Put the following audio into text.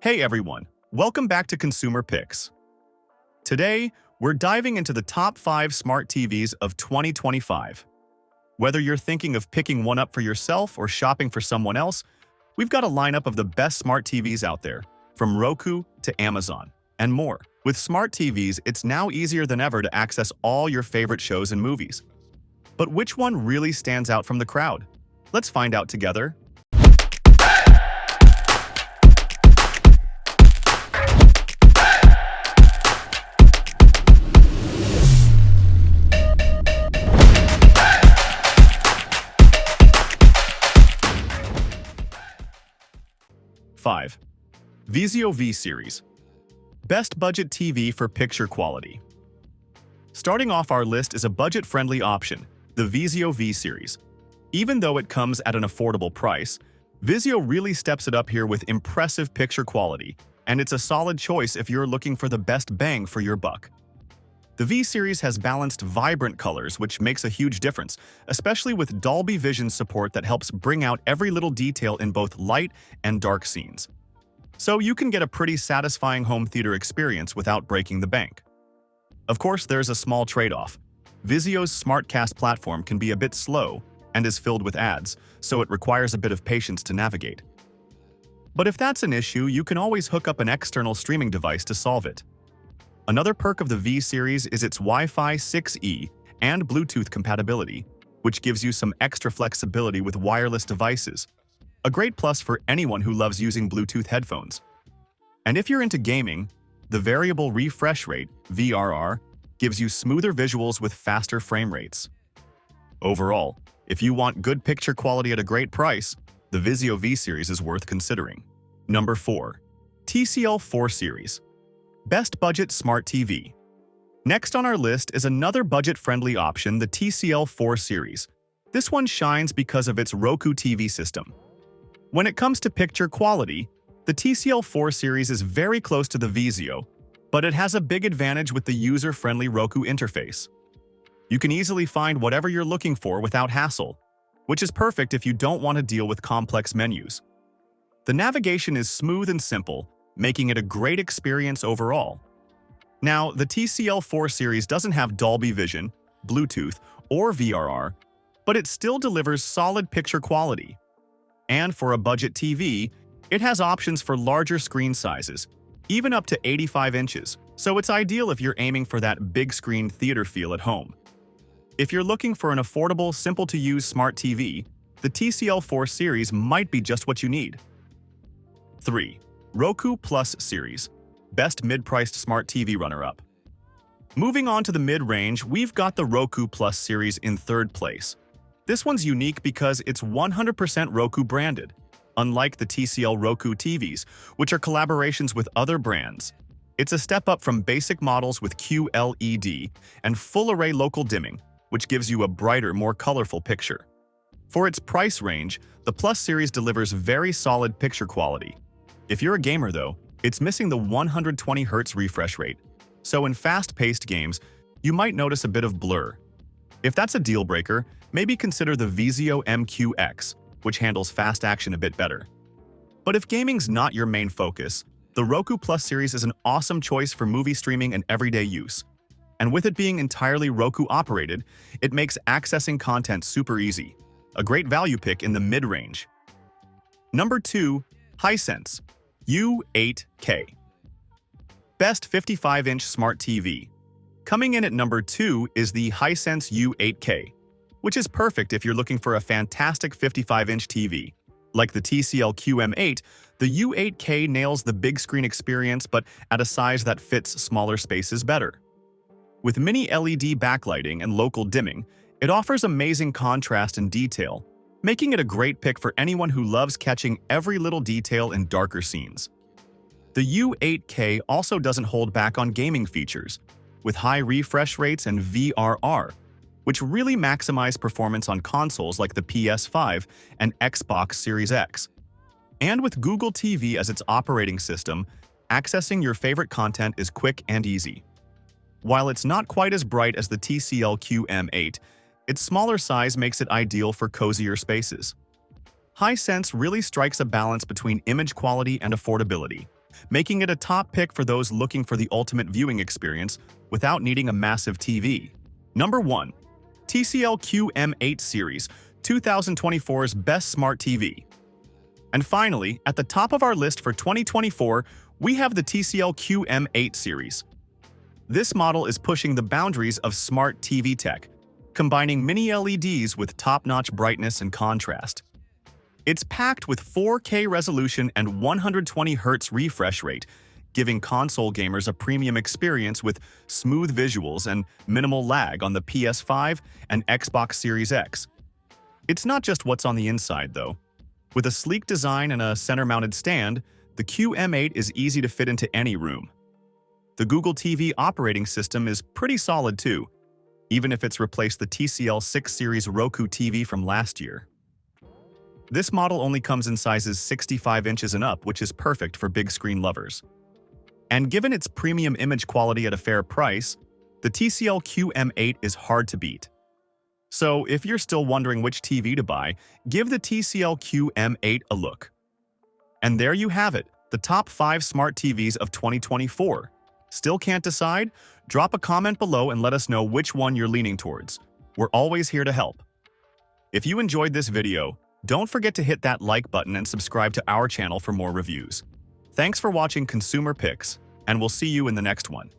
Hey everyone, welcome back to Consumer Picks. Today, we're diving into the top 5 smart TVs of 2025. Whether you're thinking of picking one up for yourself or shopping for someone else, we've got a lineup of the best smart TVs out there, from Roku to Amazon, and more. With smart TVs, it's now easier than ever to access all your favorite shows and movies. But which one really stands out from the crowd? Let's find out together. Five. Vizio V Series. Best budget TV for picture quality. Starting off our list is a budget-friendly option, the Vizio V Series. Even though it comes at an affordable price, Vizio really steps it up here with impressive picture quality, and it's a solid choice if you're looking for the best bang for your buck. The V Series has balanced, vibrant colors, which makes a huge difference, especially with Dolby Vision support that helps bring out every little detail in both light and dark scenes. So you can get a pretty satisfying home theater experience without breaking the bank. Of course, there's a small trade-off. Vizio's SmartCast platform can be a bit slow and is filled with ads, so it requires a bit of patience to navigate. But if that's an issue, you can always hook up an external streaming device to solve it. Another perk of the V Series is its Wi-Fi 6E and Bluetooth compatibility, which gives you some extra flexibility with wireless devices. A great plus for anyone who loves using Bluetooth headphones. And if you're into gaming, the variable refresh rate, VRR, gives you smoother visuals with faster frame rates. Overall, if you want good picture quality at a great price, the Vizio V Series is worth considering. Number 4. TCL 4 Series. Best budget smart TV. Next on our list is another budget-friendly option, the TCL 4 Series. This one shines because of its Roku TV system. When it comes to picture quality, the TCL 4 Series is very close to the Vizio, but it has a big advantage with the user-friendly Roku interface. You can easily find whatever you're looking for without hassle, which is perfect if you don't want to deal with complex menus. The navigation is smooth and simple, making it a great experience overall. Now, the TCL 4 Series doesn't have Dolby Vision, Bluetooth, or VRR, but it still delivers solid picture quality. And for a budget TV, it has options for larger screen sizes, even up to 85 inches, so it's ideal if you're aiming for that big screen theater feel at home. If you're looking for an affordable, simple-to-use smart TV, the TCL 4 Series might be just what you need. 3. Roku Plus Series. Best mid-priced smart TV runner-up. Moving on to the mid-range, we've got the Roku Plus Series in third place. This one's unique because it's 100% Roku branded, unlike the TCL Roku TVs, which are collaborations with other brands. It's a step up from basic models with QLED and full-array local dimming, which gives you a brighter, more colorful picture. For its price range, the Plus Series delivers very solid picture quality. If you're a gamer though, it's missing the 120Hz refresh rate, so in fast-paced games, you might notice a bit of blur. If that's a deal breaker, maybe consider the Vizio MQX, which handles fast action a bit better. But if gaming's not your main focus, the Roku Plus Series is an awesome choice for movie streaming and everyday use. And with it being entirely Roku-operated, it makes accessing content super easy. A great value pick in the mid-range. Number 2. Hisense U8K. Best 55-inch smart TV. Coming in at number 2 is the Hisense U8K, which is perfect if you're looking for a fantastic 55-inch TV. Like the TCL QM8, the U8K nails the big screen experience but at a size that fits smaller spaces better. With mini LED backlighting and local dimming, it offers amazing contrast and detail, making it a great pick for anyone who loves catching every little detail in darker scenes. The U8K also doesn't hold back on gaming features, with high refresh rates and VRR, which really maximize performance on consoles like the PS5 and Xbox Series X. And with Google TV as its operating system, accessing your favorite content is quick and easy. While it's not quite as bright as the TCL QM8, its smaller size makes it ideal for cozier spaces. Hisense really strikes a balance between image quality and affordability, making it a top pick for those looking for the ultimate viewing experience without needing a massive TV. Number 1. TCL QM8 Series, 2024's best smart TV. And finally, at the top of our list for 2024, we have the TCL QM8 series. This model is pushing the boundaries of smart TV tech, combining mini LEDs with top-notch brightness and contrast. It's packed with 4K resolution and 120Hz refresh rate, giving console gamers a premium experience with smooth visuals and minimal lag on the PS5 and Xbox Series X. It's not just what's on the inside, though. With a sleek design and a center-mounted stand, the QM8 is easy to fit into any room. The Google TV operating system is pretty solid too, even if it's replaced the TCL 6 Series Roku TV from last year. This model only comes in sizes 65 inches and up, which is perfect for big screen lovers. And given its premium image quality at a fair price, the TCL QM8 is hard to beat. So if you're still wondering which TV to buy, give the TCL QM8 a look. And there you have it, the top 5 smart TVs of 2024. Still can't decide? Drop a comment below and let us know which one you're leaning towards. We're always here to help. If you enjoyed this video, don't forget to hit that like button and subscribe to our channel for more reviews. Thanks for watching Consumer Picks, and we'll see you in the next one.